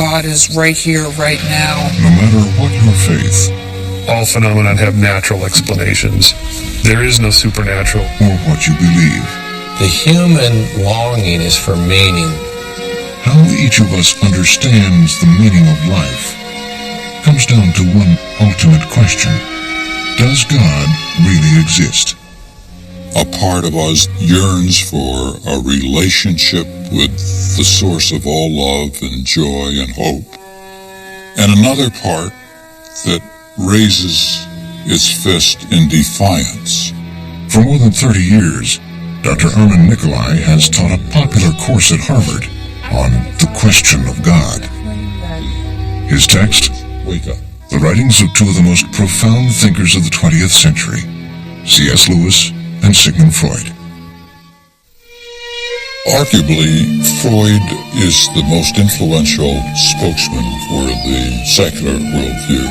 God is right here, right now. No matter what your faith, all phenomena have natural explanations. There is no supernatural. Or what you believe. The human longing is for meaning. How each of us understands the meaning of life comes down to one ultimate question. Does God really exist? A part of us yearns for a relationship with the source of all love and joy and hope. And another part that raises its fist in defiance. For more than 30 years, Dr. Armand Nicolai has taught a popular course at Harvard on the question of God. His text, Wake Up. The writings of two of the most profound thinkers of the 20th century, C.S. Lewis and Sigmund Freud. Arguably, Freud is the most influential spokesman for the secular worldview.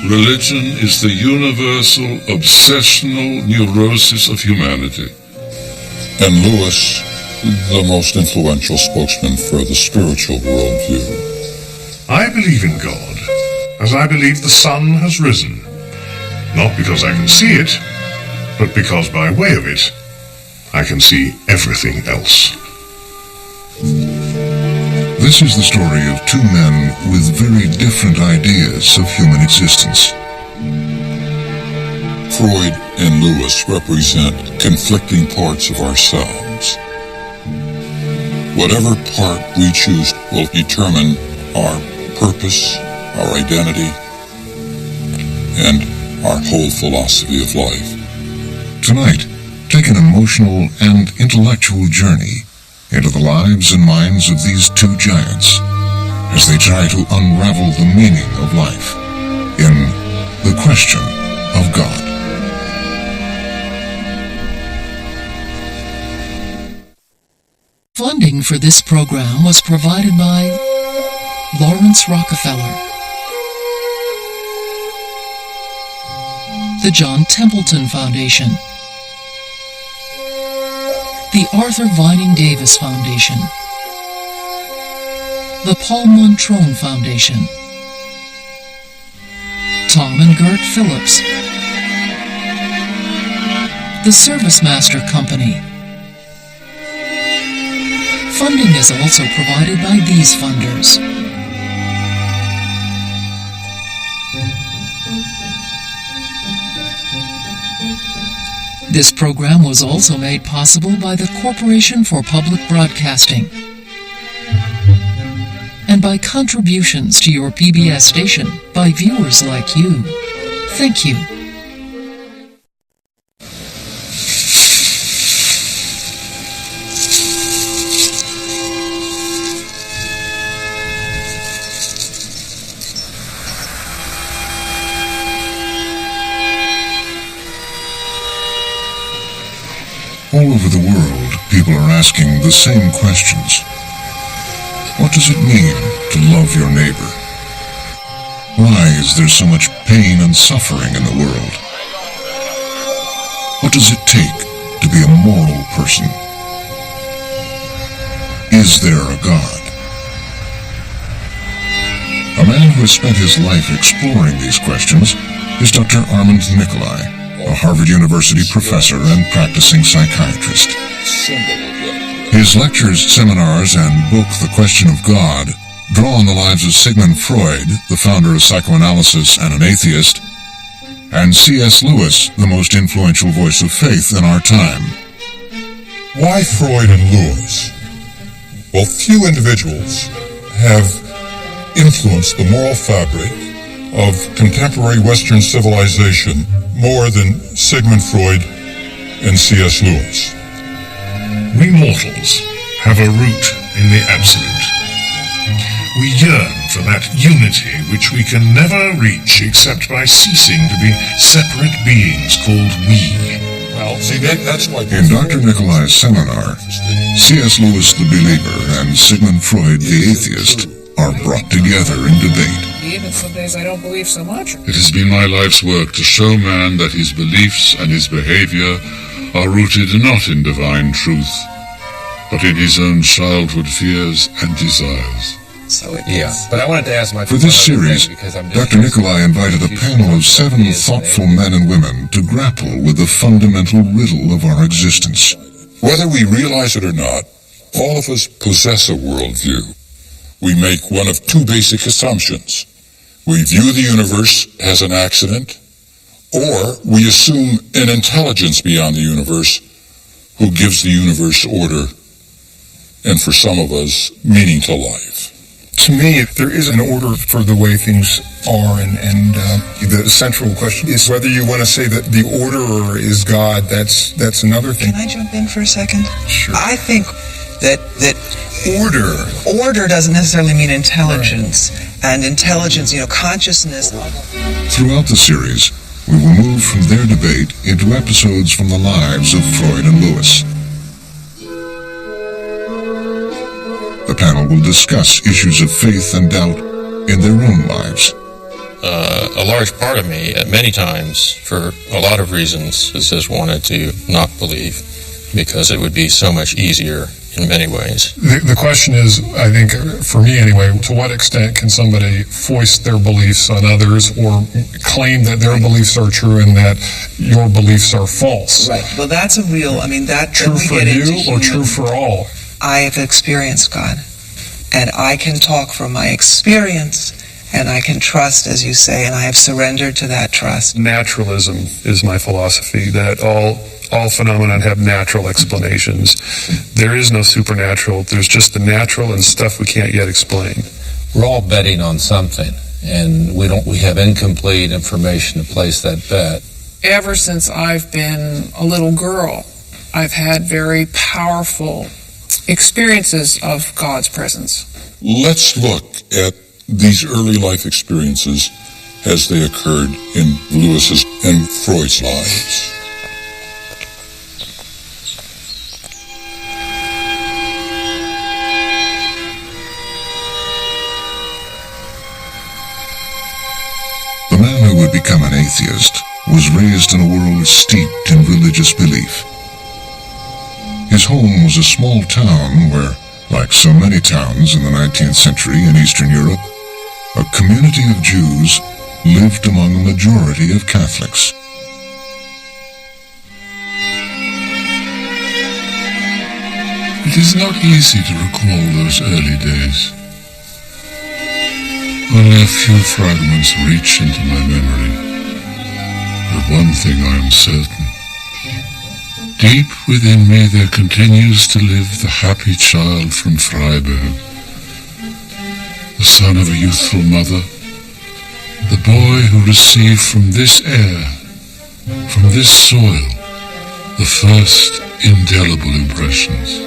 Religion is the universal obsessional neurosis of humanity. And Lewis, the most influential spokesman for the spiritual worldview. I believe in God, as I believe the sun has risen, not because I can see it, but because by way of it, I can see everything else. This is the story of two men with very different ideas of human existence. Freud and Lewis represent conflicting parts of ourselves. Whatever part we choose will determine our purpose, our identity, and our whole philosophy of life. Tonight, take an emotional and intellectual journey into the lives and minds of these two giants as they try to unravel the meaning of life in The Question of God. Funding for this program was provided by Lawrence Rockefeller, the John Templeton Foundation, the Arthur Vining Davis Foundation, the Paul Montrone Foundation, Tom and Gert Phillips, the ServiceMaster Company. Funding is also provided by these funders: This program was also made possible by the Corporation for Public Broadcasting and by contributions to your PBS station by viewers like you. Thank you. All over the world, people are asking the same questions. What does it mean to love your neighbor? Why is there so much pain and suffering in the world? What does it take to be a moral person? Is there a God? A man who has spent his life exploring these questions is Dr. Armand Nicolai, a Harvard University professor and practicing psychiatrist. His lectures, seminars, and book, The Question of God, draw on the lives of Sigmund Freud, the founder of psychoanalysis and an atheist, and C.S. Lewis, the most influential voice of faith in our time. Why Freud and Lewis? Well, few individuals have influenced the moral fabric of contemporary Western civilization more than Sigmund Freud and C.S. Lewis. We mortals have a root in the absolute. We yearn for that unity which we can never reach except by ceasing to be separate beings called we. Well, see, that's why... In Dr. Nicolai's seminar, C.S. Lewis the believer and Sigmund Freud the atheist are brought together in debate. Even some days I don't believe so much. It has been my life's work to show man that his beliefs and his behavior are rooted not in divine truth, but in his own childhood fears and desires. So it Yeah, is. but I wanted to ask my For this series, Dr. Nicolai invited a panel of 7 thoughtful men and women to grapple with the fundamental riddle of our existence. Whether we realize it or not, all of us possess a worldview. We make one of two basic assumptions. We view the universe as an accident, or we assume an intelligence beyond the universe who gives the universe order, and for some of us, meaning to life. To me, if there is an order for the way things are, and the central question is whether you want to say that the orderer is God, that's another thing. Can I jump in for a second? Sure. I think that order doesn't necessarily mean intelligence. Right. And intelligence, consciousness. Throughout the series, we will move from their debate into episodes from the lives of Freud and Lewis. The panel will discuss issues of faith and doubt in their own lives. A large part of me, many times, for a lot of reasons, has wanted to not believe, because it would be so much easier in many ways. The question is, I think, for me anyway, to what extent can somebody foist their beliefs on others or claim that their beliefs are true and that your beliefs are false? Right. Well, that's a real, that True we for get into you or true for all? I have experienced God, and I can talk from my experience, and I can trust, as you say, and I have surrendered to that trust. Naturalism is my philosophy, that all phenomena have natural explanations. There is no supernatural. There's just the natural and stuff we can't yet explain. We're all betting on something, and we have incomplete information to place that bet. Ever since I've been a little girl, I've had very powerful experiences of God's presence. Let's look at these early life experiences as they occurred in Lewis's and Freud's lives. The man who would become an atheist was raised in a world steeped in religious belief. His home was a small town where, like so many towns in the 19th century in Eastern Europe, a community of Jews lived among a majority of Catholics. It is not easy to recall those early days. Only a few fragments reach into my memory. But one thing I am certain. Deep within me there continues to live the happy child from Freiburg, the son of a youthful mother, the boy who received from this air, from this soil, the first indelible impressions.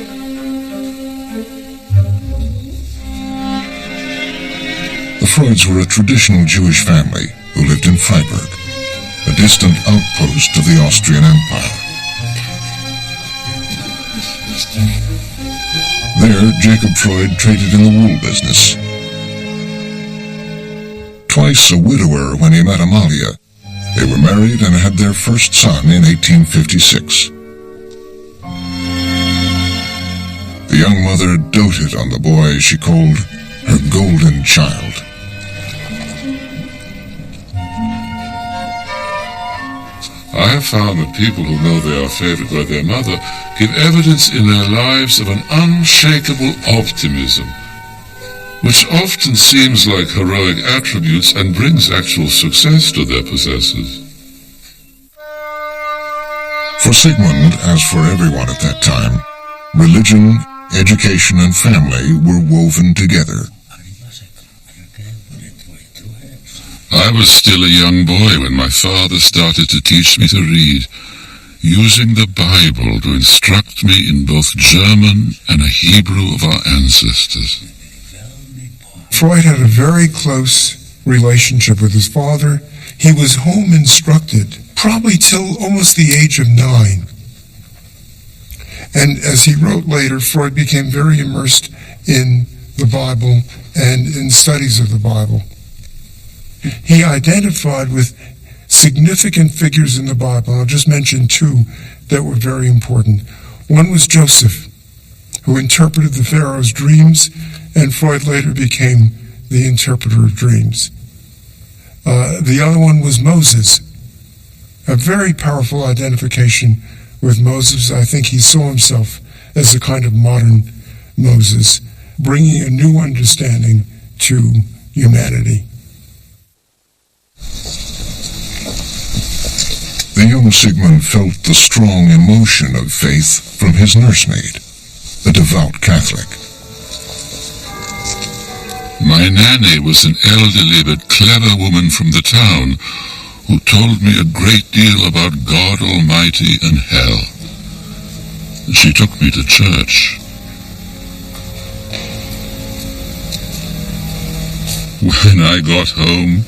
The Freuds were a traditional Jewish family who lived in Freiburg, a distant outpost of the Austrian Empire. There, Jacob Freud traded in the wool business. Twice a widower when he met Amalia, they were married and had their first son in 1856. The young mother doted on the boy she called her golden child. I have found that people who know they are favored by their mother give evidence in their lives of an unshakable optimism, which often seems like heroic attributes and brings actual success to their possessors. For Sigmund, as for everyone at that time, religion, education, and family were woven together. I was still a young boy when my father started to teach me to read, using the Bible to instruct me in both German and a Hebrew of our ancestors. Freud had a very close relationship with his father. He was home instructed, probably till almost the age of 9. And as he wrote later, Freud became very immersed in the Bible and in studies of the Bible. He identified with significant figures in the Bible. I'll just mention 2 that were very important. One was Joseph, who interpreted the Pharaoh's dreams and Freud later became the interpreter of dreams. The other one was Moses, a very powerful identification with Moses. I think he saw himself as a kind of modern Moses, bringing a new understanding to humanity. The young Sigmund felt the strong emotion of faith from his nursemaid, a devout Catholic. My nanny was an elderly but clever woman from the town who told me a great deal about God Almighty and hell. She took me to church. When I got home,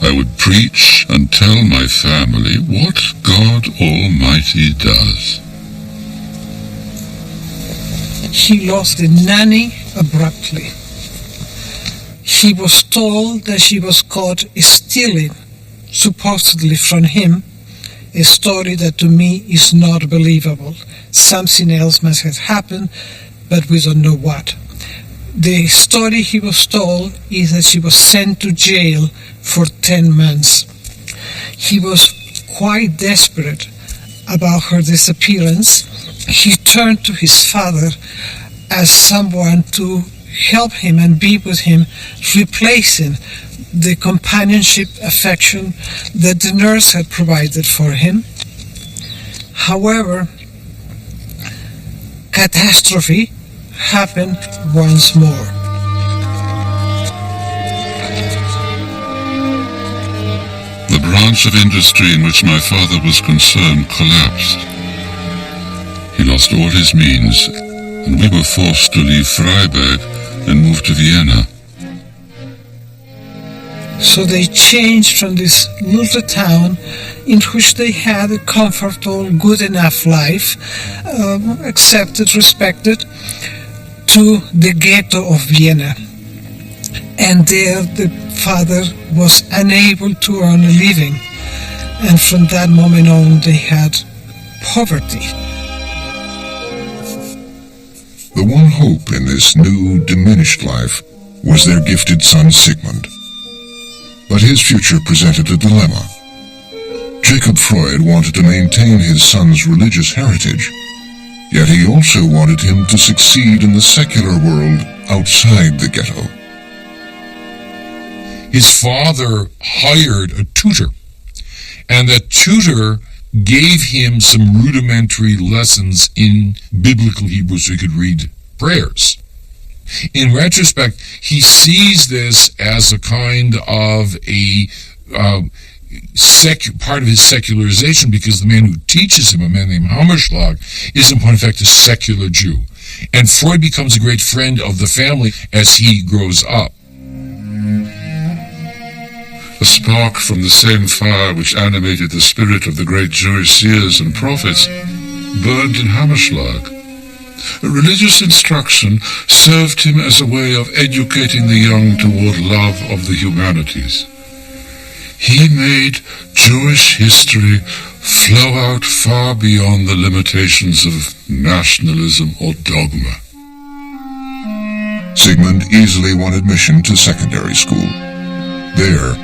I would preach and tell my family what God Almighty does. He lost the nanny abruptly. He was told that she was caught stealing, supposedly from him, a story that to me is not believable. Something else must have happened, but we don't know what. The story he was told is that she was sent to jail for 10 months. He was quite desperate about her disappearance. He turned to his father as someone to help him and be with him, replacing the companionship, affection that the nurse had provided for him. However, catastrophe happened once more. The branch of industry in which my father was concerned collapsed. He lost all his means, and we were forced to leave Freiberg and move to Vienna. So they changed from this little town in which they had a comfortable, good enough life, accepted, respected, to the ghetto of Vienna. And there the father was unable to earn a living. And from that moment on they had poverty. The one hope in this new, diminished life was their gifted son Sigmund. But his future presented a dilemma. Jacob Freud wanted to maintain his son's religious heritage, yet he also wanted him to succeed in the secular world outside the ghetto. His father hired a tutor, and that tutor gave him some rudimentary lessons in biblical Hebrew so he could read prayers. In retrospect, he sees this as a kind of a part of his secularization, because the man who teaches him, a man named Hammerschlag, is in point of fact a secular Jew. And Freud becomes a great friend of the family as he grows up. A spark from the same fire which animated the spirit of the great Jewish seers and prophets burned in Hammerschlag. Religious instruction served him as a way of educating the young toward love of the humanities. He made Jewish history flow out far beyond the limitations of nationalism or dogma. Sigmund easily won admission to secondary school. There,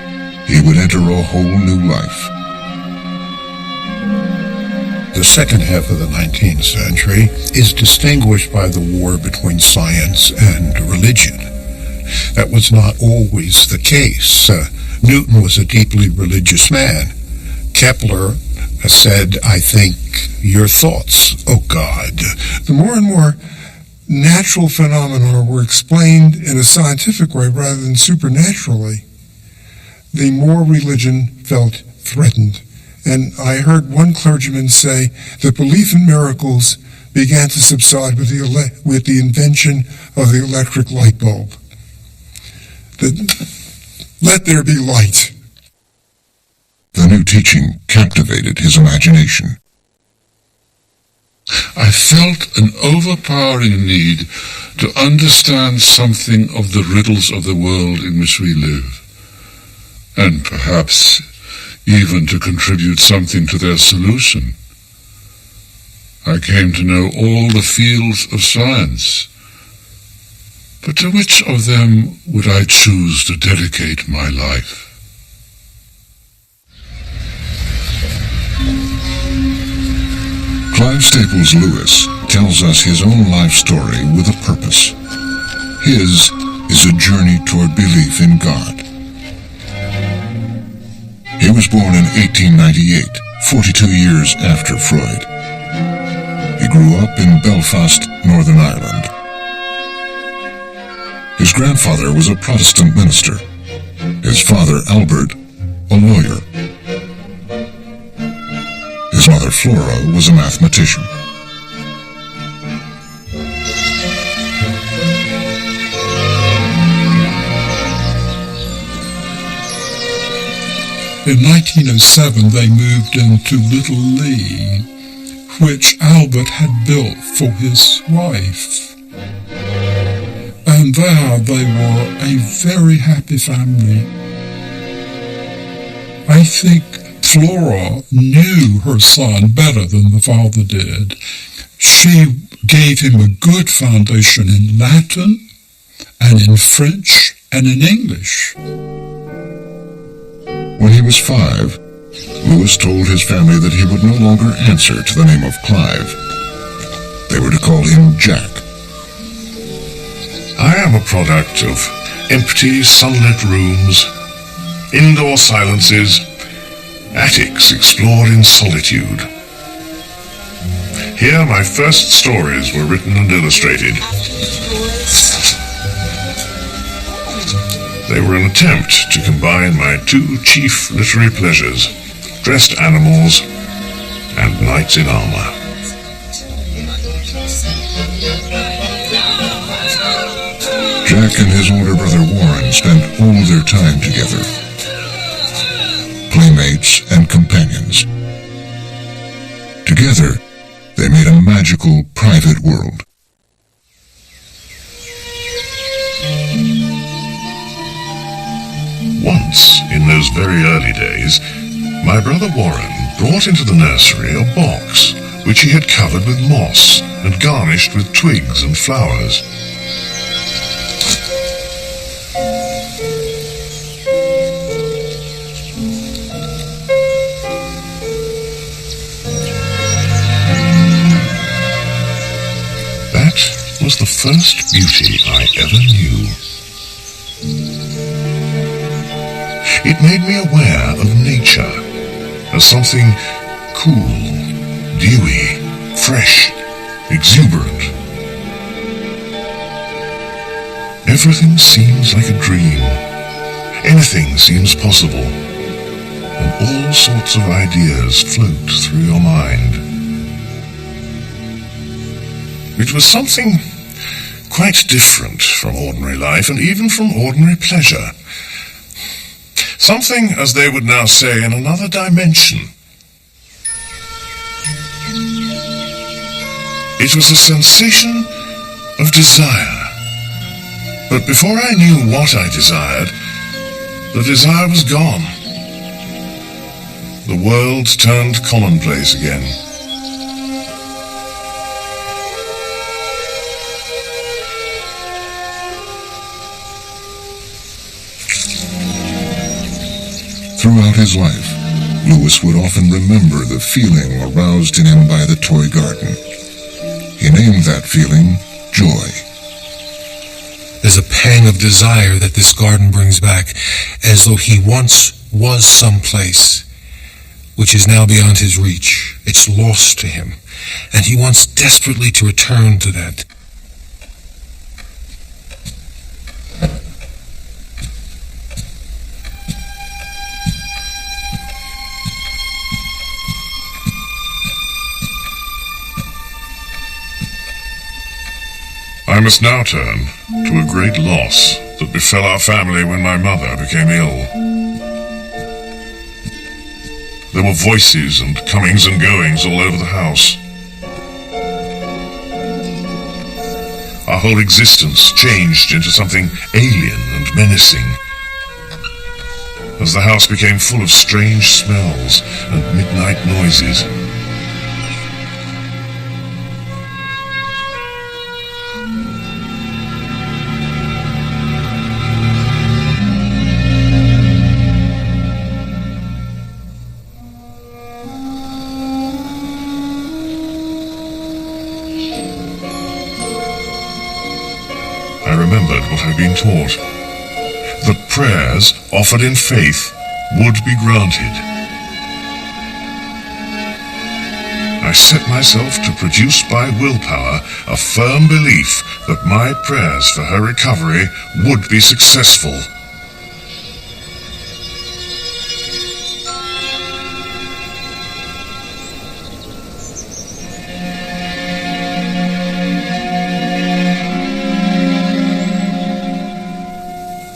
he would enter a whole new life. The second half of the 19th century is distinguished by the war between science and religion. That was not always the case. Newton was a deeply religious man. Kepler said, "I think your thoughts, O God." The more and more natural phenomena were explained in a scientific way rather than supernaturally, the more religion felt threatened. And I heard one clergyman say that belief in miracles began to subside with the invention of the electric light bulb. Let there be light. The new teaching captivated his imagination. I felt an overpowering need to understand something of the riddles of the world in which we live, and perhaps even to contribute something to their solution. I came to know all the fields of science, But to which of them would I choose to dedicate my life? Clive Staples Lewis tells us his own life story with a purpose. His is a journey toward belief in God. He was born in 1898, 42 years after Freud. He grew up in Belfast, Northern Ireland. His grandfather was a Protestant minister. His father, Albert, a lawyer. His mother, Flora, was a mathematician. In 1907, they moved into Little Lee, which Albert had built for his wife. And there they were a very happy family. I think Flora knew her son better than the father did. She gave him a good foundation in Latin and in French and in English. When he was 5, Lewis told his family that he would no longer answer to the name of Clive. They were to call him Jack. I am a product of empty, sunlit rooms, indoor silences, attics explored in solitude. Here my first stories were written and illustrated. They were an attempt to combine my two chief literary pleasures, dressed animals and knights in armor. Jack and his older brother Warren spent all their time together. Playmates and companions. Together, they made a magical private world. Once, in those very early days, my brother Warren brought into the nursery a box which he had covered with moss and garnished with twigs and flowers. That was the first beauty I ever knew. It made me aware of nature as something cool, dewy, fresh, exuberant. Everything seems like a dream. Anything seems possible. And all sorts of ideas float through your mind. It was something quite different from ordinary life and even from ordinary pleasure. Something, as they would now say, in another dimension. It was a sensation of desire. But before I knew what I desired, the desire was gone. The world turned commonplace again. Throughout his life, Lewis would often remember the feeling aroused in him by the toy garden. He named that feeling joy. There's a pang of desire that this garden brings back, as though he once was someplace which is now beyond his reach. It's lost to him, and he wants desperately to return to that. I must now turn to a great loss that befell our family when my mother became ill. There were voices and comings and goings all over the house. Our whole existence changed into something alien and menacing, as the house became full of strange smells and midnight noises. had been taught, that prayers offered in faith would be granted. I set myself to produce by willpower a firm belief that my prayers for her recovery would be successful.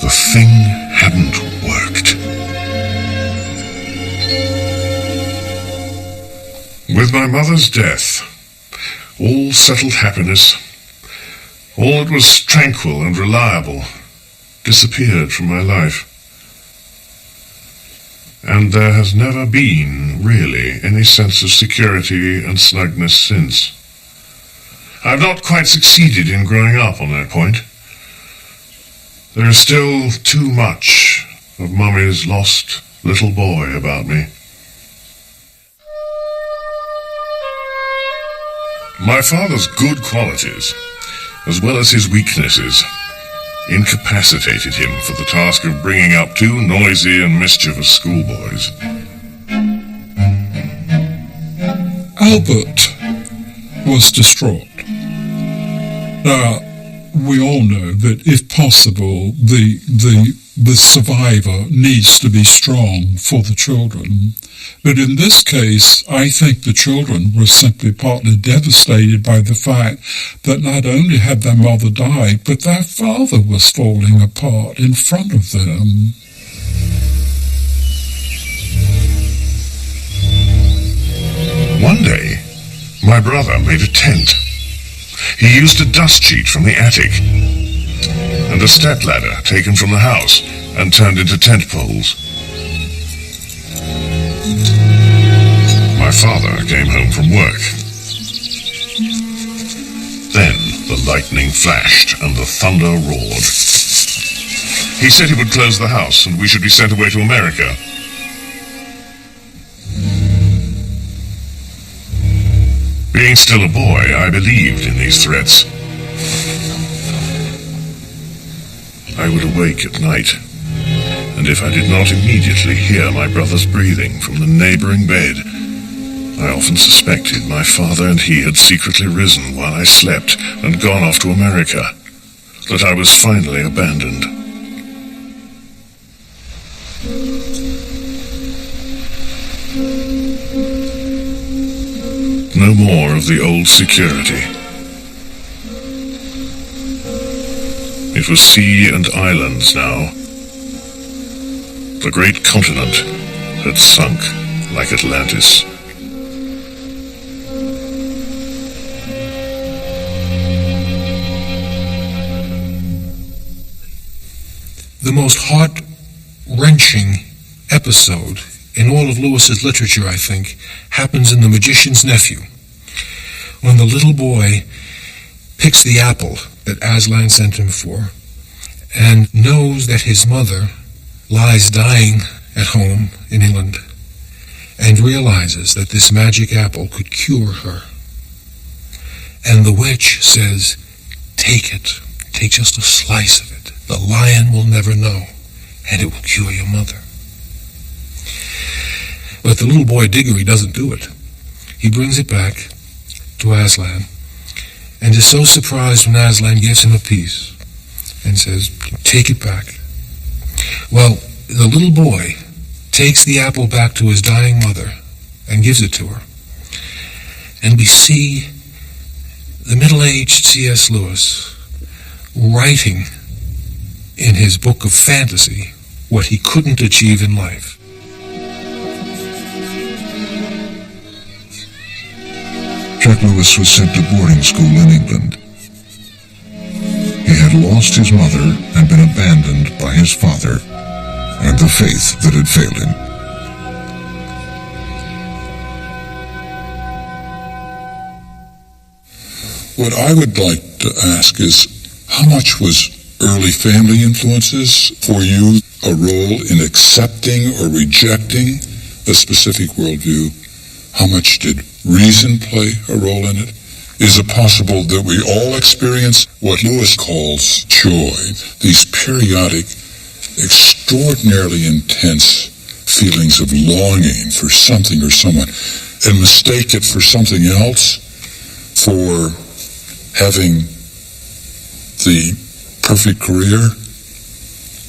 The thing hadn't worked. With my mother's death, all settled happiness, all that was tranquil and reliable, disappeared from my life. And there has never been, really, any sense of security and snugness since. I've not quite succeeded in growing up on that point. There is still too much of Mummy's lost little boy about me. My father's good qualities, as well as his weaknesses, incapacitated him for the task of bringing up two noisy and mischievous schoolboys. Albert was distraught. Now, we all know that if possible, the survivor needs to be strong for the children. But in this case, I think the children were simply partly devastated by the fact that not only had their mother died, but their father was falling apart in front of them. One day, my brother made a tent. He used a dust sheet from the attic and a step ladder taken from the house and turned into tent poles. My father came home from work. Then the lightning flashed and the thunder roared. He said he would close the house and we should be sent away to America. Being still a boy, I believed in these threats. I would awake at night, and if I did not immediately hear my brother's breathing from the neighboring bed, I often suspected my father and he had secretly risen while I slept and gone off to America, that I was finally abandoned. No more of the old security. It was sea and islands now. The great continent had sunk like Atlantis. The most heart-wrenching episode in all of Lewis's literature, I think, happens in The Magician's Nephew, when the little boy picks the apple that Aslan sent him for and knows that his mother lies dying at home in England and realizes that this magic apple could cure her. And the witch says, "Take it. Take just a slice of it. The lion will never know, and it will cure your mother." But the little boy Diggory doesn't do it. He brings it back to Aslan and is so surprised when Aslan gives him a piece and says, "Take it back." Well, the little boy takes the apple back to his dying mother and gives it to her. And we see the middle-aged C.S. Lewis writing in his book of fantasy what he couldn't achieve in life. Jack Lewis was sent to boarding school in England. He had lost his mother and been abandoned by his father and the faith that had failed him. What I would like to ask is, how much was early family influences for you a role in accepting or rejecting a specific worldview? How much did reason play a role in it? Is it possible that we all experience what Lewis calls joy, these periodic, extraordinarily intense feelings of longing for something or someone, and mistake it for something else, for having the perfect career,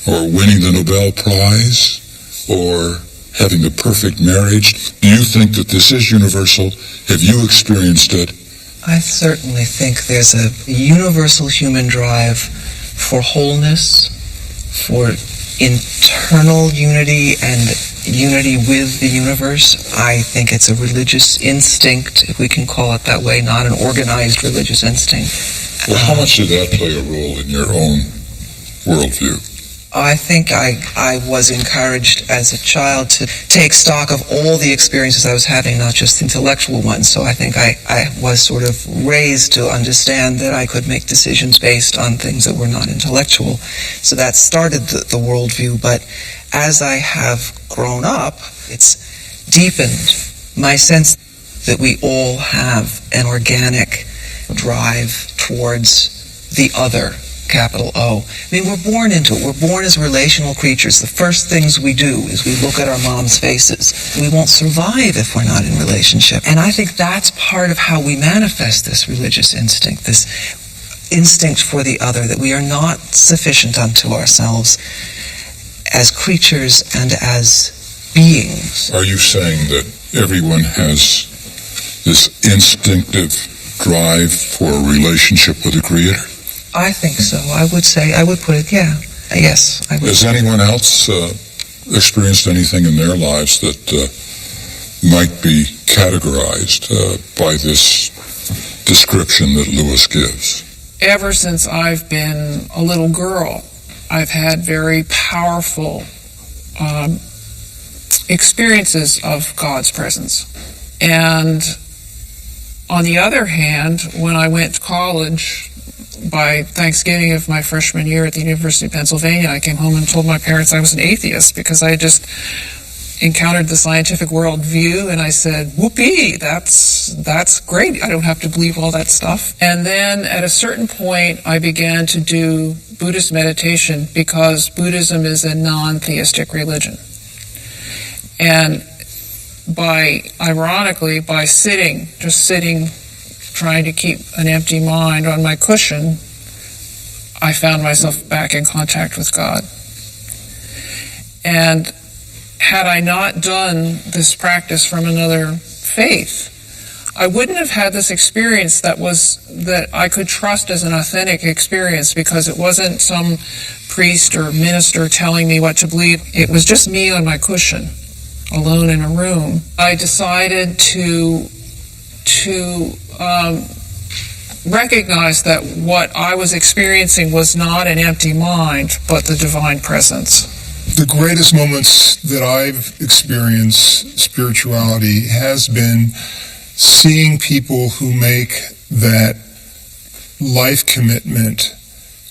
or winning the Nobel Prize, or having the perfect marriage? Do you think that this is universal? Have you experienced it? I certainly think there's a universal human drive for wholeness, for internal unity and unity with the universe. I think it's a religious instinct, if we can call it that way, not an organized religious instinct. Well, how much did that play a role in your own worldview? I think I was encouraged as a child to take stock of all the experiences I was having, not just intellectual ones. So I think I was sort of raised to understand that I could make decisions based on things that were not intellectual. So that started the worldview. But as I have grown up, it's deepened my sense that we all have an organic drive towards the other, capital O. I mean, we're born into it. We're born as relational creatures. The first things we do is we look at our mom's faces. We won't survive if we're not in relationship. And I think that's part of how we manifest this religious instinct, this instinct for the other, that we are not sufficient unto ourselves as creatures and as beings. Are you saying that everyone has this instinctive drive for a relationship with the Creator? I think so. I would put it, yeah. Yes, I would. Has anyone else experienced anything in their lives that might be categorized by this description that Lewis gives? Ever since I've been a little girl, I've had very powerful experiences of God's presence. And on the other hand, when I went to college, by Thanksgiving of my freshman year at the University of Pennsylvania, I came home and told my parents I was an atheist because I had just encountered the scientific worldview, and I said, whoopee, that's great. I don't have to believe all that stuff. And then at a certain point, I began to do Buddhist meditation because Buddhism is a non-theistic religion. And ironically, by sitting, trying to keep an empty mind on my cushion, I found myself back in contact with God. And had I not done this practice from another faith, I wouldn't have had this experience that I could trust as an authentic experience, because it wasn't some priest or minister telling me what to believe. It was just me on my cushion, alone in a room. I decided to recognize that what I was experiencing was not an empty mind, but the divine presence. The greatest moments that I've experienced spirituality has been seeing people who make that life commitment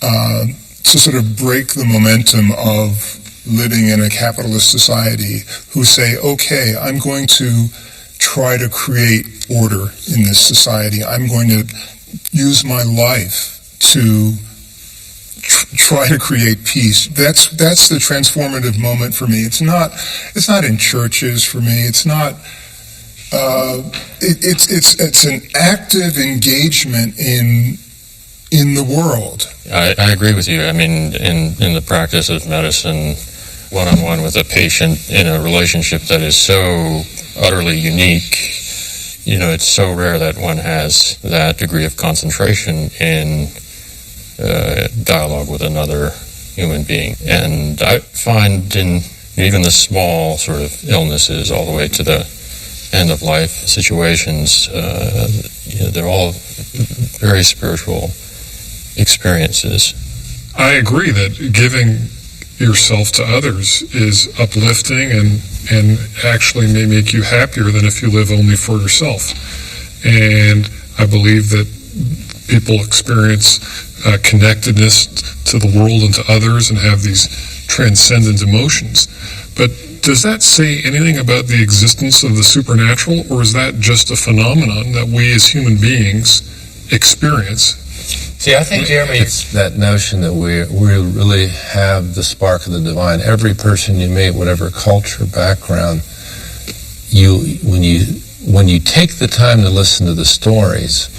to sort of break the momentum of living in a capitalist society, who say, okay, I'm going to try to create order in this society. I'm going to use my life to try to create peace. That's the transformative moment for me. It's not in churches for me. It's not. It's an active engagement in the world. I agree with you. I mean, in the practice of medicine, one-on-one with a patient in a relationship that is so utterly unique, it's so rare that one has that degree of concentration in dialogue with another human being. And I find in even the small sort of illnesses all the way to the end of life situations, they're all very spiritual experiences. I agree that giving yourself to others is uplifting and actually may make you happier than if you live only for yourself. And I believe that people experience connectedness to the world and to others and have these transcendent emotions. But does that say anything about the existence of the supernatural, or is that just a phenomenon that we as human beings experience. See, I think, Jeremy, it's that notion that we really have the spark of the divine. Every person you meet, whatever culture, background, when you take the time to listen to the stories,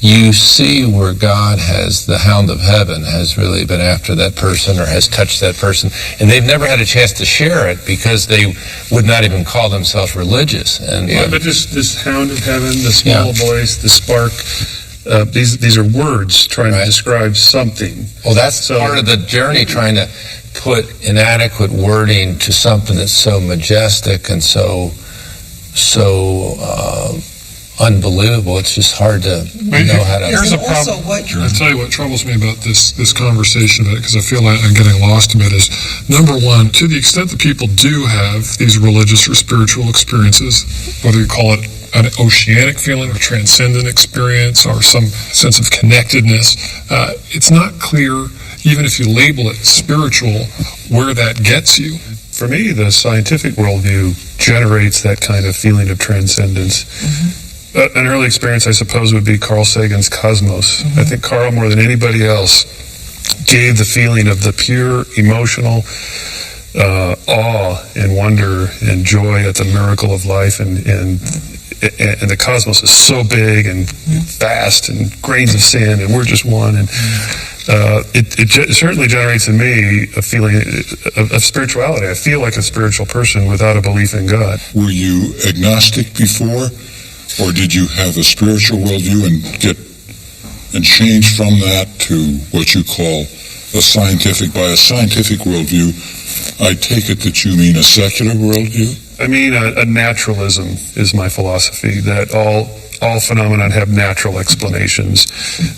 you see where God has, the hound of heaven, has really been after that person or has touched that person. And they've never had a chance to share it because they would not even call themselves religious. And but this hound of heaven, the small voice, the spark, these are words trying to describe something. Well, that's part of the journey, trying to put inadequate wording to something that's so majestic and so unbelievable. It's just hard to know how to. Here's a problem. I'll tell you what troubles me about this conversation about it, because I feel like I'm getting lost in it, is, number one, to the extent that people do have these religious or spiritual experiences, whether you call it an oceanic feeling or transcendent experience or some sense of connectedness, it's not clear, even if you label it spiritual, where that gets you. For me, the scientific worldview generates that kind of feeling of transcendence. An early experience, I suppose, would be Carl Sagan's Cosmos. I think Carl, more than anybody else, gave the feeling of the pure emotional awe and wonder and joy at the miracle of life, and the cosmos is so big and vast and grains of sand, and we're just one. And it certainly generates in me a feeling of spirituality. I feel like a spiritual person without a belief in God. Were you agnostic before, or did you have a spiritual worldview and change from that to what you call a scientific? By a scientific worldview, I take it that you mean a secular worldview? I mean, a naturalism is my philosophy, that all phenomena have natural explanations.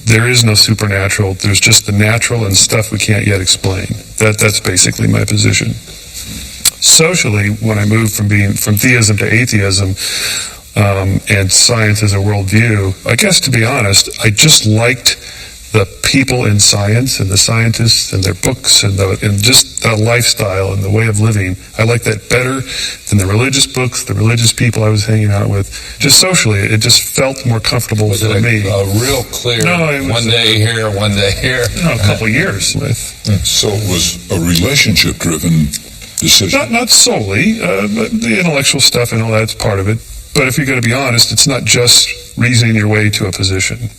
There is no supernatural. There's just the natural and stuff we can't yet explain. That's basically my position. Socially, when I moved from theism to atheism, and science as a worldview, I guess, to be honest, I just liked the people in science and the scientists and their books and just the lifestyle and the way of living. I liked that better than the religious books, the religious people I was hanging out with. Just socially, it just felt more comfortable for me. Real clear, one day here, one day here. A couple years. So it was a relationship-driven decision? Not solely. But the intellectual stuff and all that's part of it. But if you're going to be honest, it's not just reasoning your way to a position.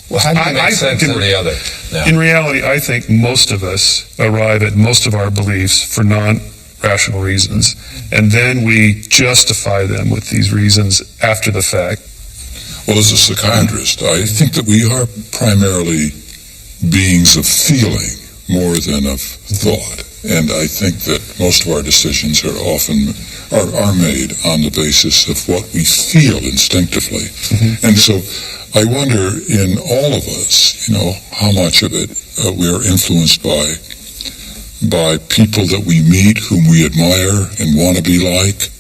Well, how do you make sense of the other? No. In reality, I think most of us arrive at most of our beliefs for non-rational reasons, and then we justify them with these reasons after the fact. Well, as a psychiatrist, I think that we are primarily beings of feeling more than of thought, and I think that most of our decisions are made on the basis of what we feel instinctively. And so I wonder, in all of us, how much of it we are influenced by people that we meet, whom we admire and want to be like.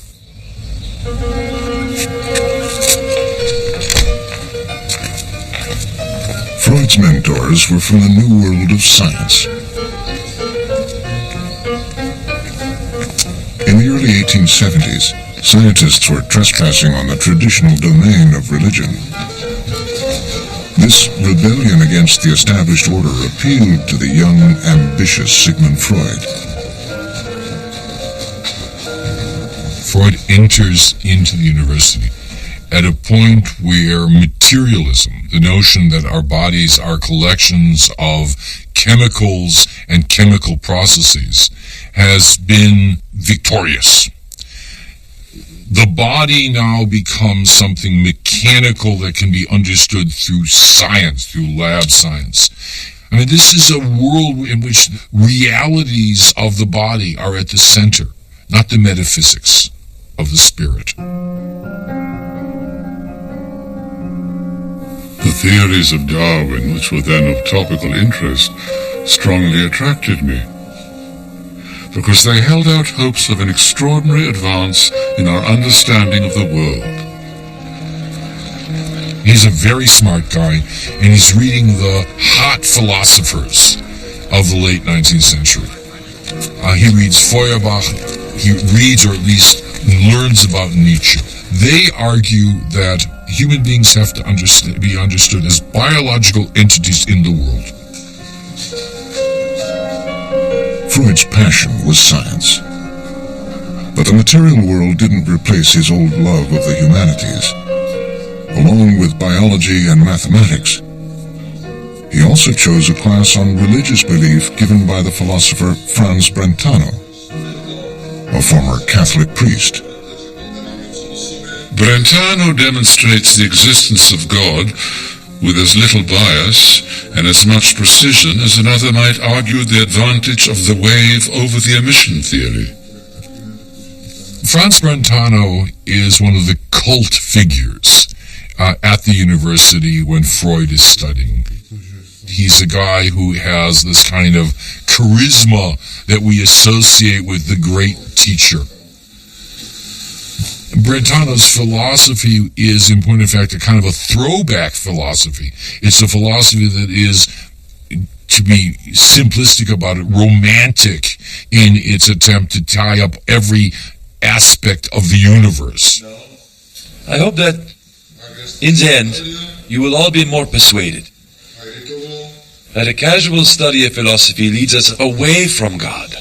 Freud's mentors were from the new world of science. In the early 1870s, scientists were trespassing on the traditional domain of religion. This rebellion against the established order appealed to the young, ambitious Sigmund Freud. Freud enters into the university at a point where materialism, the notion that our bodies are collections of chemicals and chemical processes, has been victorious. The body now becomes something mechanical that can be understood through science, through lab science. I mean, this is a world in which realities of the body are at the center, not the metaphysics of the spirit. The theories of Darwin, which were then of topical interest, strongly attracted me, because they held out hopes of an extraordinary advance in our understanding of the world. He's a very smart guy, and he's reading the hot philosophers of the late 19th century. He reads Feuerbach, he reads or at least learns about Nietzsche. They argue that human beings have to be understood as biological entities in the world. Freud's passion was science. But the material world didn't replace his old love of the humanities. Along with biology and mathematics, he also chose a class on religious belief given by the philosopher Franz Brentano, a former Catholic priest. Brentano demonstrates the existence of God with as little bias and as much precision as another might argue the advantage of the wave over the emission theory. Franz Brentano is one of the cult figures at the university when Freud is studying. He's a guy who has this kind of charisma that we associate with the great teacher. Brentano's philosophy is, in point of fact, a kind of a throwback philosophy. It's a philosophy that is, to be simplistic about it, romantic in its attempt to tie up every aspect of the universe. I hope that in the end you will all be more persuaded that a casual study of philosophy leads us away from God,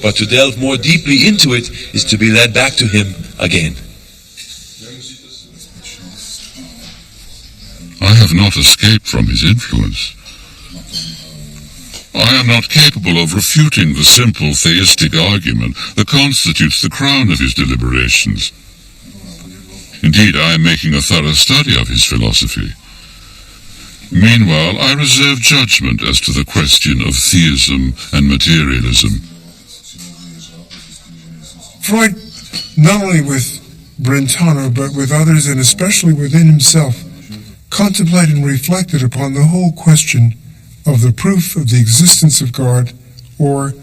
but to delve more deeply into it is to be led back to Him again. I have not escaped from his influence. I am not capable of refuting the simple theistic argument that constitutes the crown of his deliberations. Indeed, I am making a thorough study of his philosophy. Meanwhile, I reserve judgment as to the question of theism and materialism. Freud, not only with Brentano, but with others and especially within himself, contemplated and reflected upon the whole question of the proof of the existence of God, or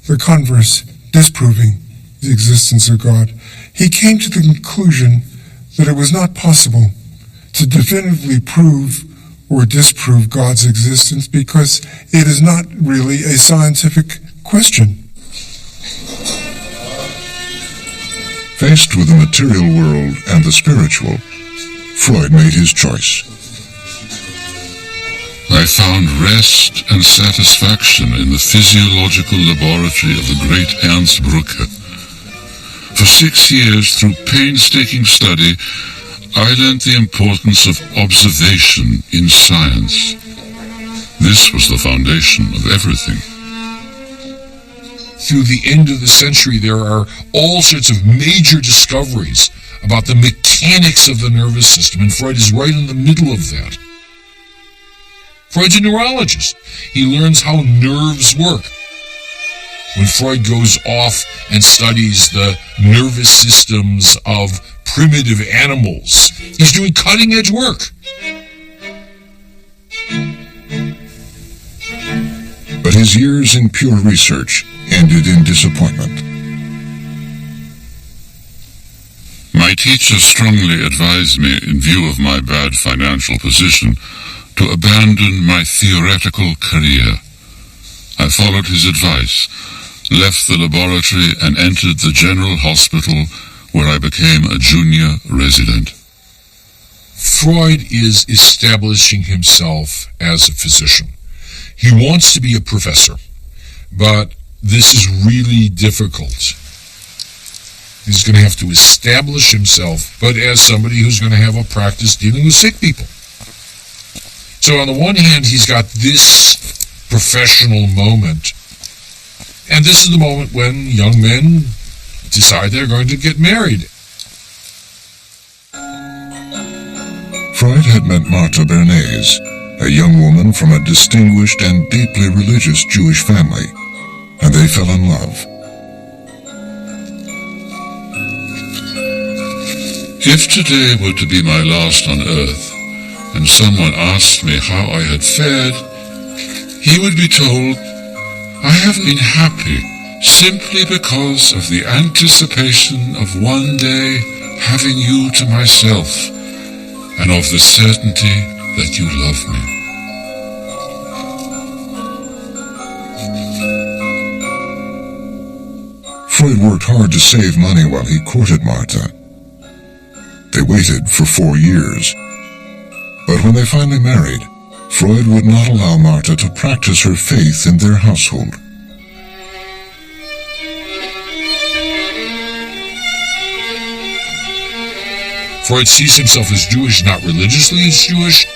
the converse, disproving the existence of God. He came to the conclusion that it was not possible to definitively prove or disprove God's existence because it is not really a scientific question. Faced with the material world and the spiritual, Freud made his choice. I found rest and satisfaction in the physiological laboratory of the great Ernst Brücke. For 6 years, through painstaking study, I learned the importance of observation in science. This was the foundation of everything. Through the end of the century, there are all sorts of major discoveries about the mechanics of the nervous system, and Freud is right in the middle of that. Freud's a neurologist. He learns how nerves work. When Freud goes off and studies the nervous systems of primitive animals, he's doing cutting-edge work. But his years in pure research ended in disappointment. My teacher strongly advised me, in view of my bad financial position, to abandon my theoretical career. I followed his advice, left the laboratory and entered the General Hospital, where I became a junior resident. Freud is establishing himself as a physician. He wants to be a professor, but this is really difficult. He's going to have to establish himself, but as somebody who's going to have a practice dealing with sick people. So on the one hand, he's got this professional moment, and this is the moment when young men decide they're going to get married. Freud had met Martha Bernays, a young woman from a distinguished and deeply religious Jewish family, and they fell in love. If today were to be my last on earth, and someone asked me how I had fared, he would be told, I have been happy simply because of the anticipation of one day having you to myself, and of the certainty that you love me. Freud worked hard to save money while he courted Martha. They waited for 4 years. But when they finally married, Freud would not allow Martha to practice her faith in their household. Freud sees himself as Jewish, not religiously as Jewish,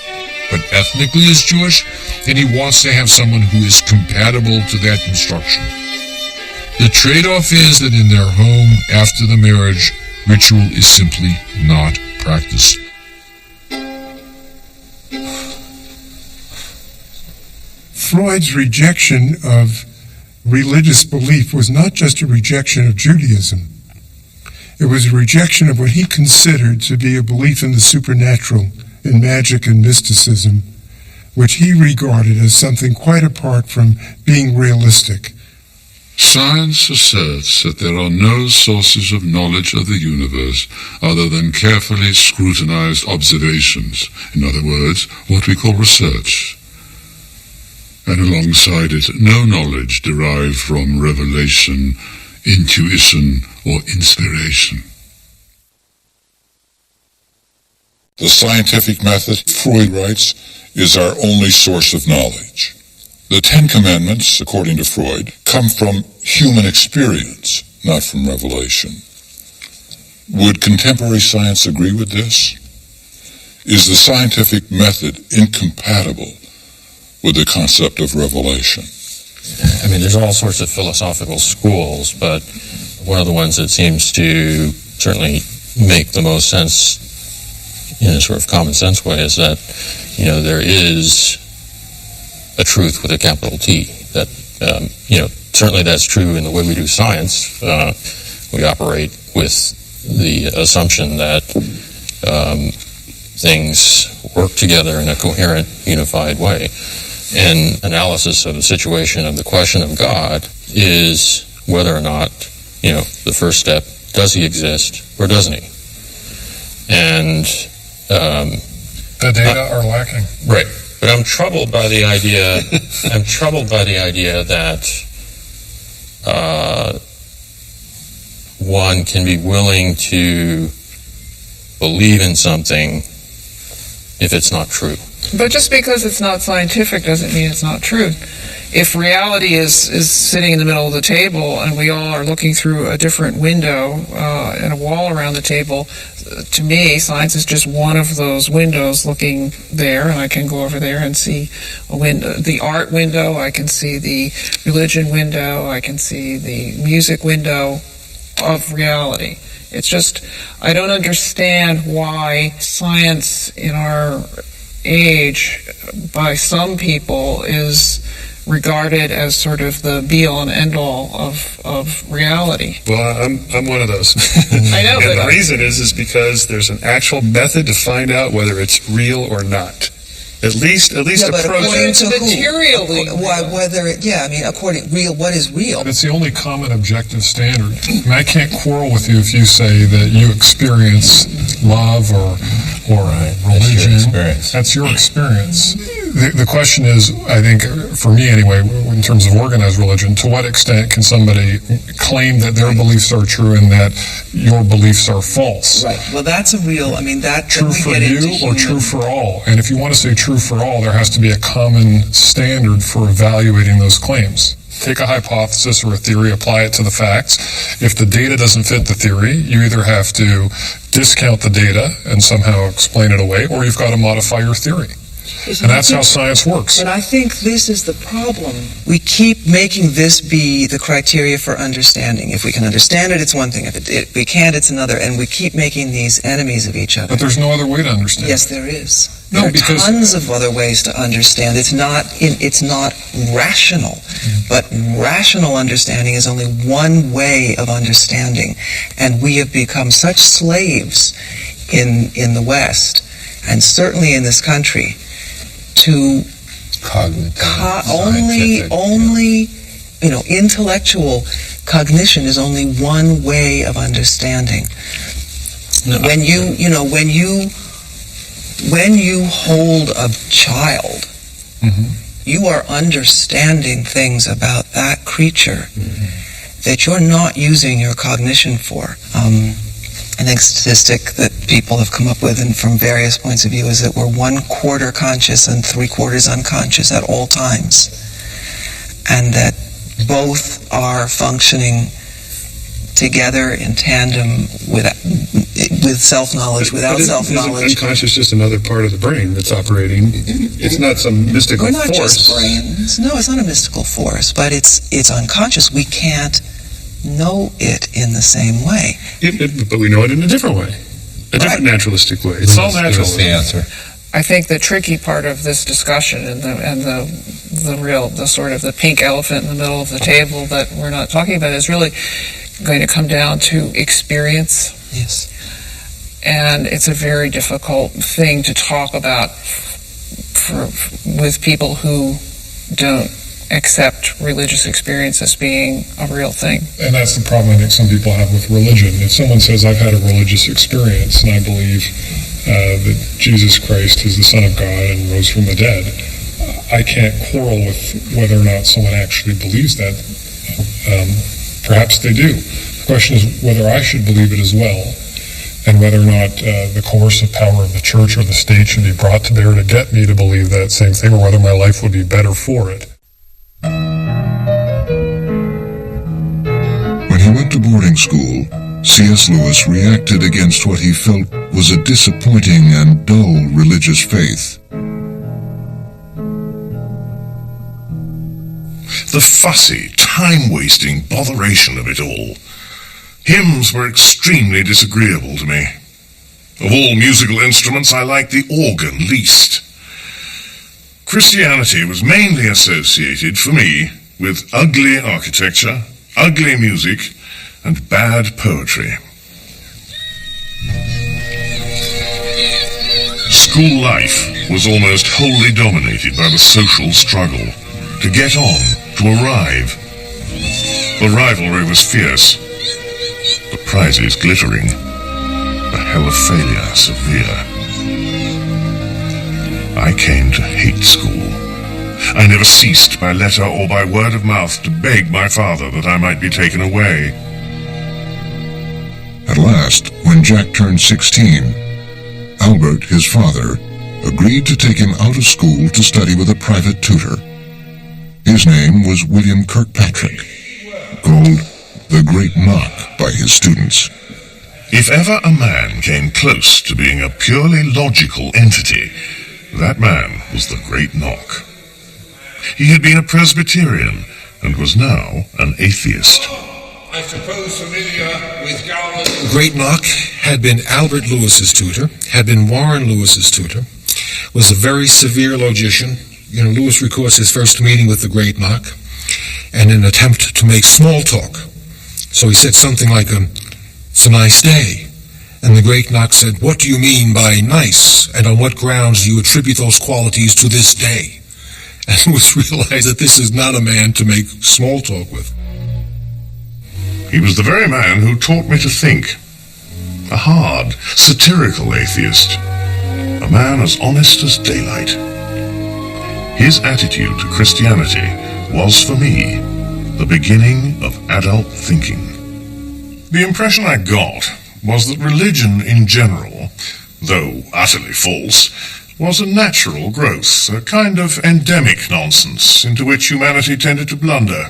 but ethnically as Jewish, and he wants to have someone who is compatible to that instruction. The trade-off is that in their home, after the marriage, ritual is simply not practiced. Freud's rejection of religious belief was not just a rejection of Judaism. It was a rejection of what he considered to be a belief in the supernatural, in magic and mysticism, which he regarded as something quite apart from being realistic. Science asserts that there are no sources of knowledge of the universe other than carefully scrutinized observations, in other words, what we call research. And alongside it, no knowledge derived from revelation, intuition, or inspiration. The scientific method, Freud writes, is our only source of knowledge. The Ten Commandments, according to Freud, come from human experience, not from revelation. Would contemporary science agree with this? Is the scientific method incompatible with the concept of revelation? I mean, there's all sorts of philosophical schools, but one of the ones that seems to certainly make the most sense in a sort of common sense way is that, there is a truth with a capital T. That, certainly that's true in the way we do science. We operate with the assumption that things work together in a coherent, unified way. And analysis of the situation of the question of God is whether or not, the first step, does he exist or doesn't he? And the data are lacking. Right. But I'm troubled by the idea. That one can be willing to believe in something if it's not true. But just because it's not scientific doesn't mean it's not true. If reality is sitting in the middle of the table and we all are looking through a different window and a wall around the table, to me, science is just one of those windows looking there, and I can go over there and see a window, the art window, I can see the religion window, I can see the music window of reality. It's just, I don't understand why science in our age, by some people, is regarded as sort of the be-all and end-all of reality. Well, I'm one of those. I know, and the reason is because there's an actual method to find out whether it's real or not. At least approach according to materially. What is real? It's the only common objective standard. I mean, I can't quarrel with you if you say that you experience love or religion. That's your experience. The question is, I think, for me anyway, in terms of organized religion, to what extent can somebody claim that their beliefs are true and that your beliefs are false? Right. Well, that's a real, true for you or true for all. And if you want to say true for all, there has to be a common standard for evaluating those claims. Take a hypothesis or a theory, apply it to the facts. If the data doesn't fit the theory, you either have to discount the data and somehow explain it away, or you've got to modify your theory. And that's how science works. But I think this is the problem. We keep making this be the criteria for understanding. If we can understand it, it's one thing. If we can't, it's another. And we keep making these enemies of each other. But there's no other way to understand. Yes, there is. No, there are because tons of other ways to understand. It's not rational. But rational understanding is only one way of understanding. And we have become such slaves in the West, and certainly in this country, to intellectual cognition is only one way of understanding. No, when you hold a child, you are understanding things about that creature that you're not using your cognition for. I think statistic that people have come up with, and from various points of view, is that we're 1/4 conscious and 3/4 unconscious at all times, and that both are functioning together in tandem with self-knowledge, without self-knowledge. Isn't unconscious just another part of the brain that's operating? It's not some mystical force. We're not just brains. No, it's not a mystical force, but it's unconscious. We can't know it in the same way. But we know it in a different way, a different naturalistic way. It's all natural. That's the answer. I think the tricky part of this discussion and the sort of the pink elephant in the middle of the table that we're not talking about is really going to come down to experience. Yes. And it's a very difficult thing to talk about with people who don't accept religious experience as being a real thing. And that's the problem I think some people have with religion. If someone says, I've had a religious experience and I believe that Jesus Christ is the Son of God and rose from the dead, I can't quarrel with whether or not someone actually believes that. Perhaps they do. The question is whether I should believe it as well, and whether or not the coercive power of the church or the state should be brought to bear to get me to believe that same thing, or whether my life would be better for it. When he went to boarding school, C.S. Lewis reacted against what he felt was a disappointing and dull religious faith. The fussy, time-wasting botheration of it all. Hymns were extremely disagreeable to me. Of all musical instruments, I liked the organ least. Christianity was mainly associated, for me, with ugly architecture, ugly music, and bad poetry. School life was almost wholly dominated by the social struggle. To get on, to arrive. The rivalry was fierce. The prizes glittering. The hell of failure severe. I came to hate school. I never ceased by letter or by word of mouth to beg my father that I might be taken away. At last, when Jack turned 16, Albert, his father, agreed to take him out of school to study with a private tutor. His name was William Kirkpatrick, called the Great Knock by his students. If ever a man came close to being a purely logical entity, that man was the Great Knock. He had been a Presbyterian and was now an atheist. I suppose familiar with Gowland. Great Knock had been Albert Lewis's tutor, had been Warren Lewis's tutor, was a very severe logician. Lewis records his first meeting with the Great Knock and an attempt to make small talk. So he said something like, it's a nice day. And the Great Knock said, what do you mean by nice? And on what grounds do you attribute those qualities to this day? And Lewis realized that this is not a man to make small talk with. He was the very man who taught me to think. A hard, satirical atheist. A man as honest as daylight. His attitude to Christianity was, for me, the beginning of adult thinking. The impression I got was that religion in general, though utterly false, was a natural growth, a kind of endemic nonsense into which humanity tended to blunder.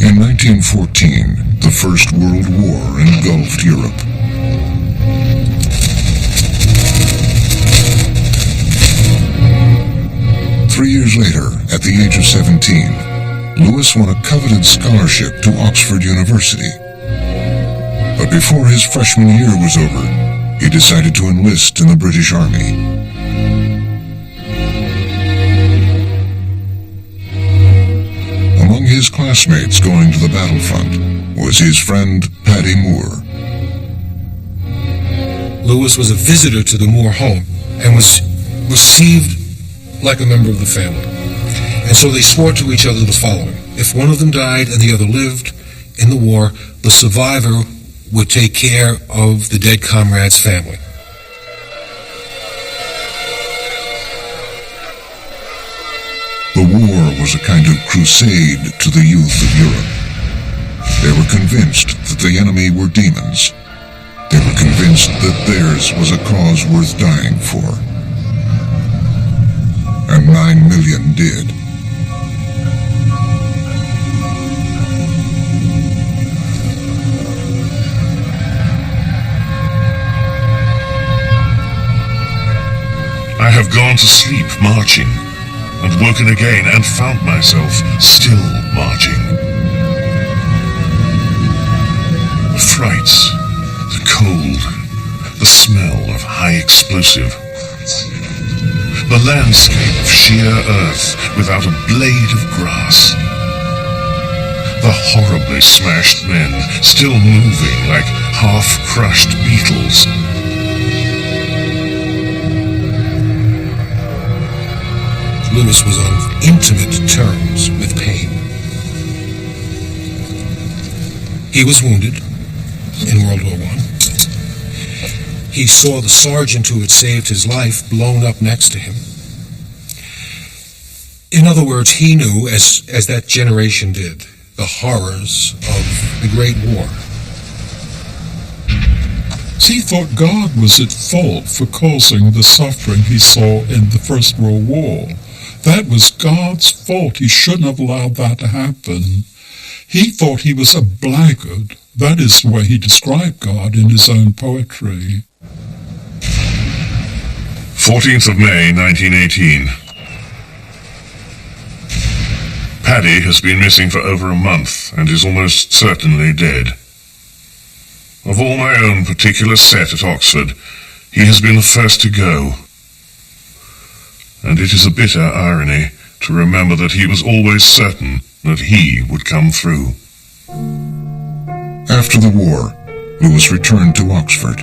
In 1914, the First World War engulfed Europe. Three years later, at the age of 17, Lewis won a coveted scholarship to Oxford University. But before his freshman year was over, he decided to enlist in the British Army. Among his classmates going to the battlefront was his friend Paddy Moore. Lewis was a visitor to the Moore home and was received like a member of the family. And so they swore to each other the following. If one of them died and the other lived in the war, the survivor would take care of the dead comrade's family. The war was was a kind of crusade to the youth of Europe. They were convinced that the enemy were demons. They were convinced that theirs was a cause worth dying for. And 9 million did. I have gone to sleep marching, and woken again and found myself still marching. The frights, the cold, the smell of high explosive, the landscape of sheer earth without a blade of grass, the horribly smashed men still moving like half-crushed beetles. Lewis was on intimate terms with pain. He was wounded in World War I. He saw the sergeant who had saved his life blown up next to him. In other words, he knew, as that generation did, the horrors of the Great War. He thought God was at fault for causing the suffering he saw in the First World War. That was God's fault. He shouldn't have allowed that to happen. He thought he was a blackguard. That is the way he described God in his own poetry. 14th of May, 1918. Paddy has been missing for over a month and is almost certainly dead. Of all my own particular set at Oxford, he has been the first to go. And it is a bitter irony to remember that he was always certain that he would come through. After the war, Lewis returned to Oxford.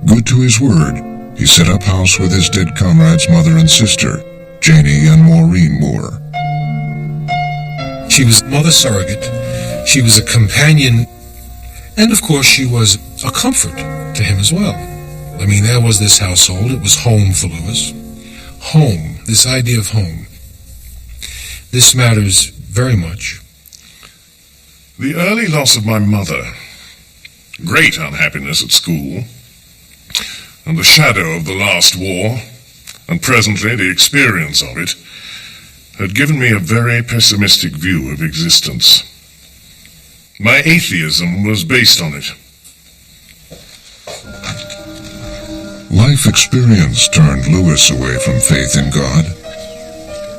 Good to his word, he set up house with his dead comrade's mother and sister, Janie and Maureen Moore. She was mother surrogate, she was a companion, and of course she was a comfort to him as well. I mean, there was this household, it was home for Lewis. Home, this idea of home. This matters very much. The early loss of my mother, great unhappiness at school, and the shadow of the last war, and presently the experience of it, had given me a very pessimistic view of existence. My atheism was based on it. Life experience turned Lewis away from faith in God,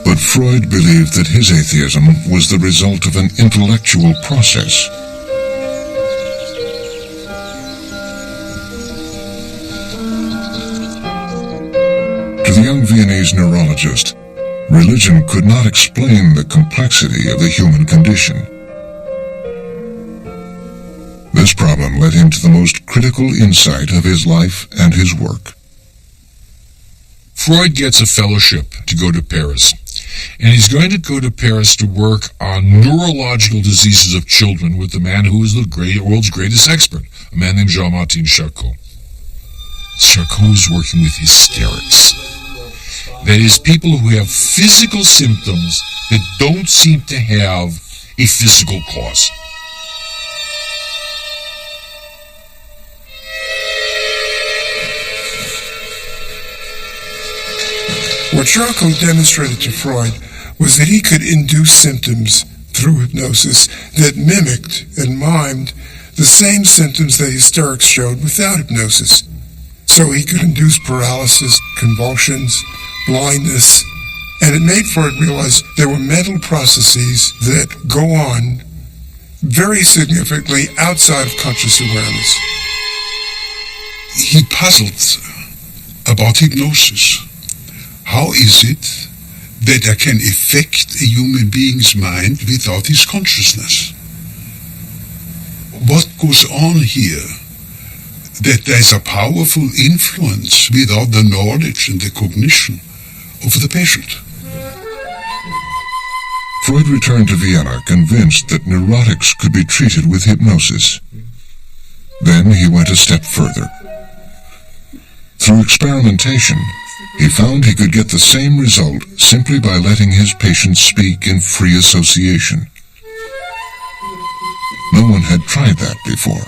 but Freud believed that his atheism was the result of an intellectual process. To the young Viennese neurologist, religion could not explain the complexity of the human condition. This problem led him to the most critical insight of his life and his work. Freud gets a fellowship to go to Paris, and he's going to go to Paris to work on neurological diseases of children with the man who is the world's greatest expert, a man named Jean-Martin Charcot. Charcot is working with hysterics. That is, people who have physical symptoms that don't seem to have a physical cause. What Charcot demonstrated to Freud was that he could induce symptoms through hypnosis that mimicked and mimed the same symptoms that hysterics showed without hypnosis. So he could induce paralysis, convulsions, blindness, and it made Freud realize there were mental processes that go on very significantly outside of conscious awareness. He puzzled about hypnosis. How is it that I can affect a human being's mind without his consciousness? What goes on here? That there is a powerful influence without the knowledge and the cognition of the patient. Freud returned to Vienna convinced that neurotics could be treated with hypnosis. Then he went a step further. Through experimentation, he found he could get the same result simply by letting his patients speak in free association. No one had tried that before.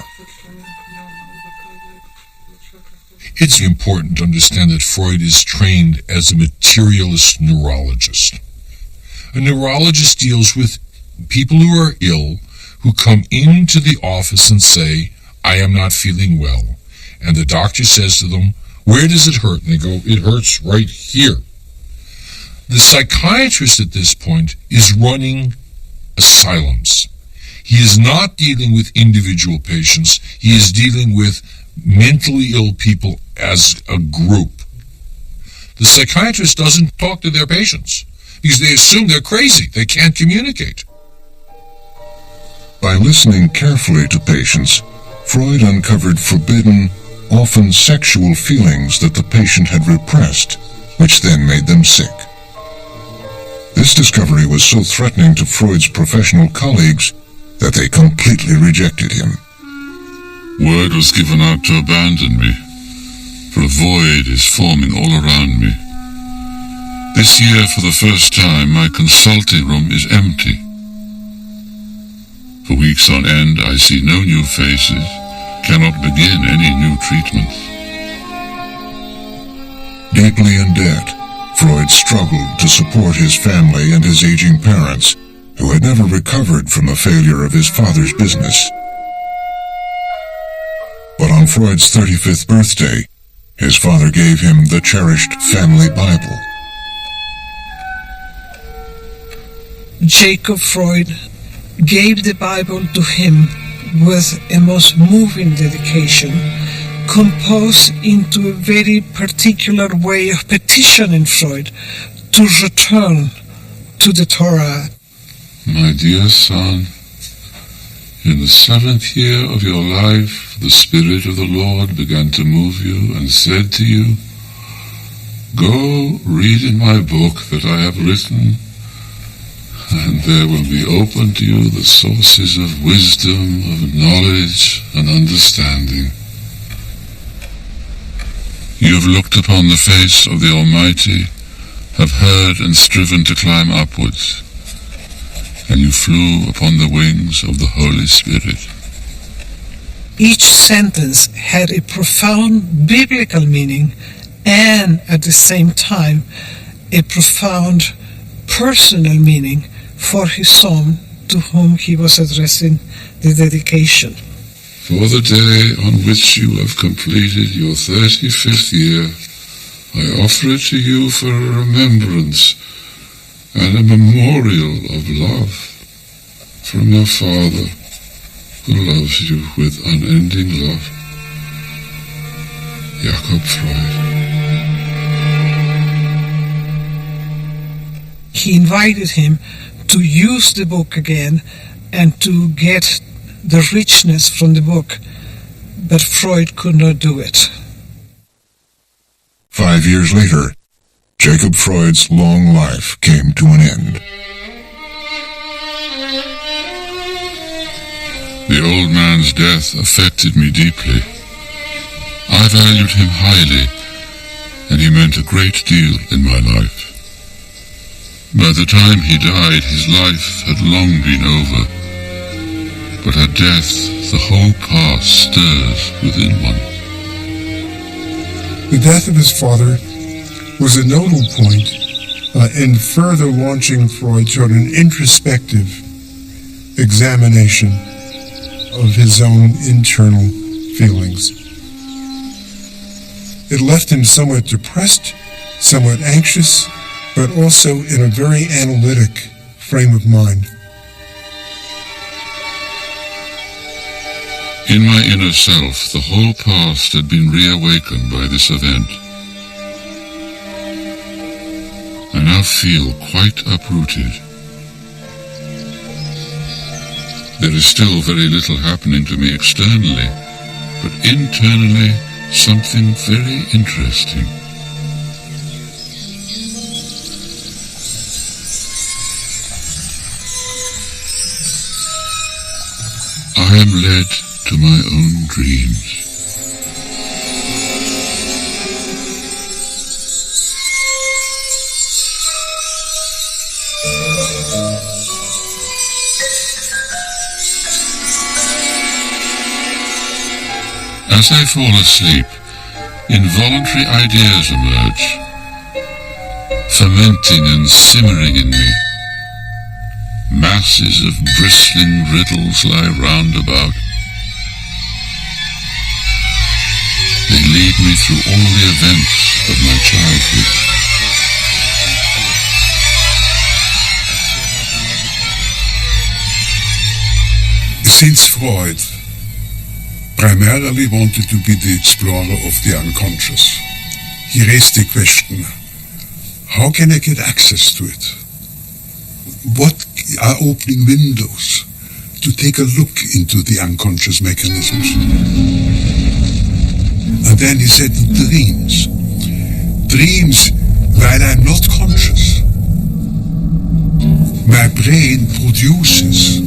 It's important to understand that Freud is trained as a materialist neurologist. A neurologist deals with people who are ill, who come into the office and say, I am not feeling well. And the doctor says to them, where does it hurt? And they go, it hurts right here. The psychiatrist at this point is running asylums. He is not dealing with individual patients. He is dealing with mentally ill people as a group. The psychiatrist doesn't talk to their patients because they assume they're crazy. They can't communicate. By listening carefully to patients, Freud uncovered forbidden, often sexual feelings that the patient had repressed, which then made them sick. This discovery was so threatening to Freud's professional colleagues that they completely rejected him. Word was given out to abandon me, for a void is forming all around me. This year, for the first time, my consulting room is empty. For weeks on end, I see no new faces, cannot begin any new treatments. Deeply in debt, Freud struggled to support his family and his aging parents, who had never recovered from the failure of his father's business. But on Freud's 35th birthday, his father gave him the cherished family Bible. Jacob Freud gave the Bible to him with a most moving dedication, composed into a very particular way of petitioning Freud to return to the Torah. My dear son, in the 7th year of your life, the Spirit of the Lord began to move you and said to you, go read in my book that I have written, and there will be open to you the sources of wisdom, of knowledge and understanding. You have looked upon the face of the Almighty, have heard and striven to climb upwards, and you flew upon the wings of the Holy Spirit. Each sentence had a profound biblical meaning and at the same time a profound personal meaning for his son to whom he was addressing the dedication. For the day on which you have completed your 35th year, I offer it to you for a remembrance and a memorial of love from your Father, who loves you with unending love. Jakob Freud. He invited him to use the book again and to get the richness from the book, but Freud could not do it. 5 years later, Jacob Freud's long life came to an end. The old man's death affected me deeply. I valued him highly, and he meant a great deal in my life. By the time he died, his life had long been over, but at death, the whole past stirs within one. The death of his father was a nodal point in further launching Freud toward an introspective examination of his own internal feelings. It left him somewhat depressed, somewhat anxious, but also in a very analytic frame of mind. In my inner self, the whole past had been reawakened by this event. I now feel quite uprooted. There is still very little happening to me externally, but internally something very interesting. I am led to my own dreams. As I fall asleep, involuntary ideas emerge, fermenting and simmering in me. Masses of bristling riddles lie round about. They lead me through all the events of my childhood. Since Freud primarily wanted to be the explorer of the unconscious, he raised the question, how can I get access to it? What are opening windows to take a look into the unconscious mechanisms? And then he said, dreams. Dreams, while I'm not conscious. My brain produces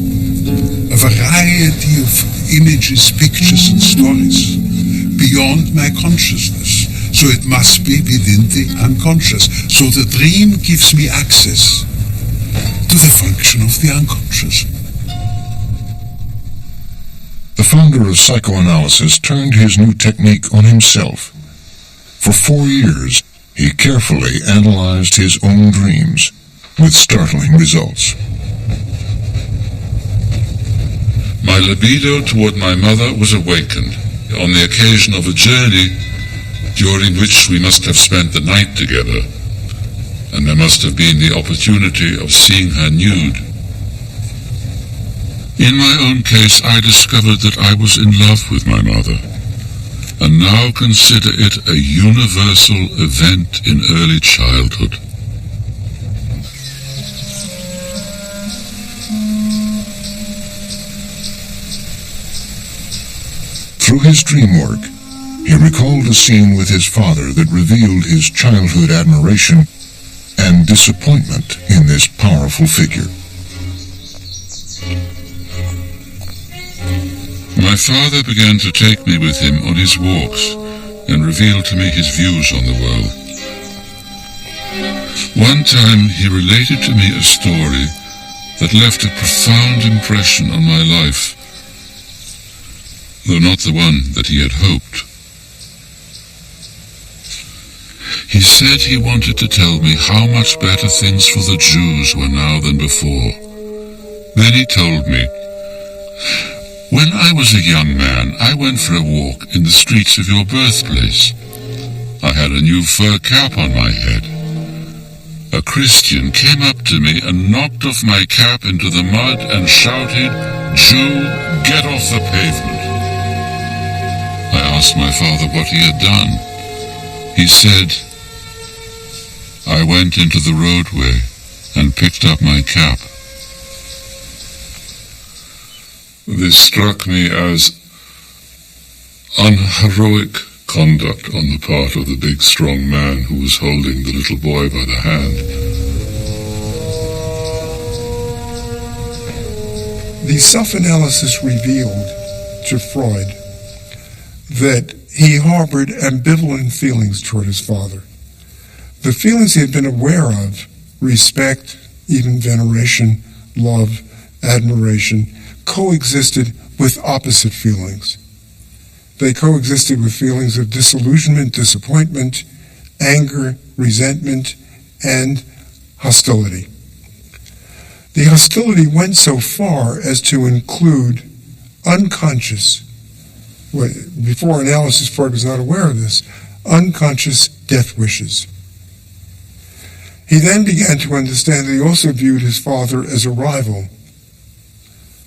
a variety of images, pictures, and stories beyond my consciousness. So it must be within the unconscious. So the dream gives me access to the function of the unconscious. The founder of psychoanalysis turned his new technique on himself. For 4 years, he carefully analyzed his own dreams, with startling results. My libido toward my mother was awakened on the occasion of a journey during which we must have spent the night together, and there must have been the opportunity of seeing her nude. In my own case, I discovered that I was in love with my mother, and now consider it a universal event in early childhood. Through his dream work, he recalled a scene with his father that revealed his childhood admiration and disappointment in this powerful figure. My father began to take me with him on his walks and revealed to me his views on the world. One time he related to me a story that left a profound impression on my life, though not the one that he had hoped. He said he wanted to tell me how much better things for the Jews were now than before. Then he told me, when I was a young man, I went for a walk in the streets of your birthplace. I had a new fur cap on my head. A Christian came up to me and knocked off my cap into the mud and shouted, "Jew, get off the pavement." I asked my father what he had done. He said, I went into the roadway and picked up my cap. This struck me as unheroic conduct on the part of the big strong man who was holding the little boy by the hand. The self-analysis revealed to Freud that he harbored ambivalent feelings toward his father. The feelings he had been aware of, respect, even veneration, love, admiration, coexisted with opposite feelings. They coexisted with feelings of disillusionment, disappointment, anger, resentment, and hostility. The hostility went so far as to include unconscious, before analysis Freud was not aware of this, unconscious death wishes. He then began to understand that he also viewed his father as a rival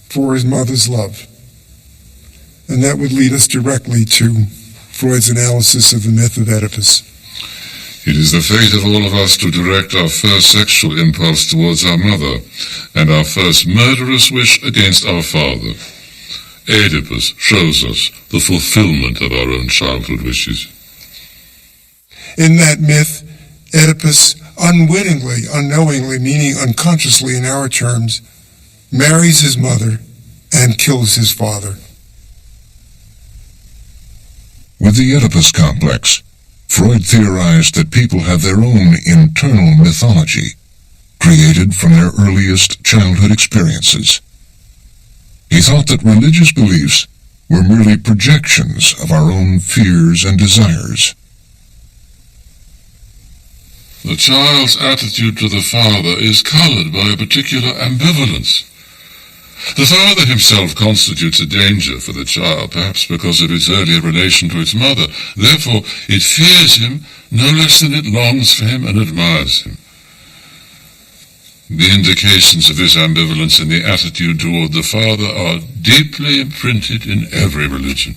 for his mother's love. And that would lead us directly to Freud's analysis of the myth of Oedipus. It is the fate of all of us to direct our first sexual impulse towards our mother and our first murderous wish against our father. Oedipus shows us the fulfillment of our own childhood wishes. In that myth, Oedipus unwittingly, unknowingly, meaning unconsciously in our terms, marries his mother and kills his father. With the Oedipus complex, Freud theorized that people have their own internal mythology, created from their earliest childhood experiences. He thought that religious beliefs were merely projections of our own fears and desires. The child's attitude to the father is colored by a particular ambivalence. The father himself constitutes a danger for the child, perhaps because of its earlier relation to its mother. Therefore, it fears him no less than it longs for him and admires him. The indications of this ambivalence in the attitude toward the father are deeply imprinted in every religion.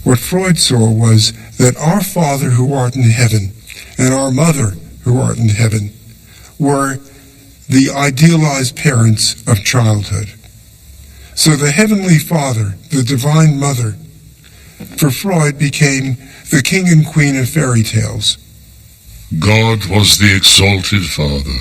What Freud saw was that our Father who art in heaven and our Mother who art in heaven were the idealized parents of childhood. So the Heavenly Father, the Divine Mother, for Freud became the king and queen of fairy tales. God was the exalted Father.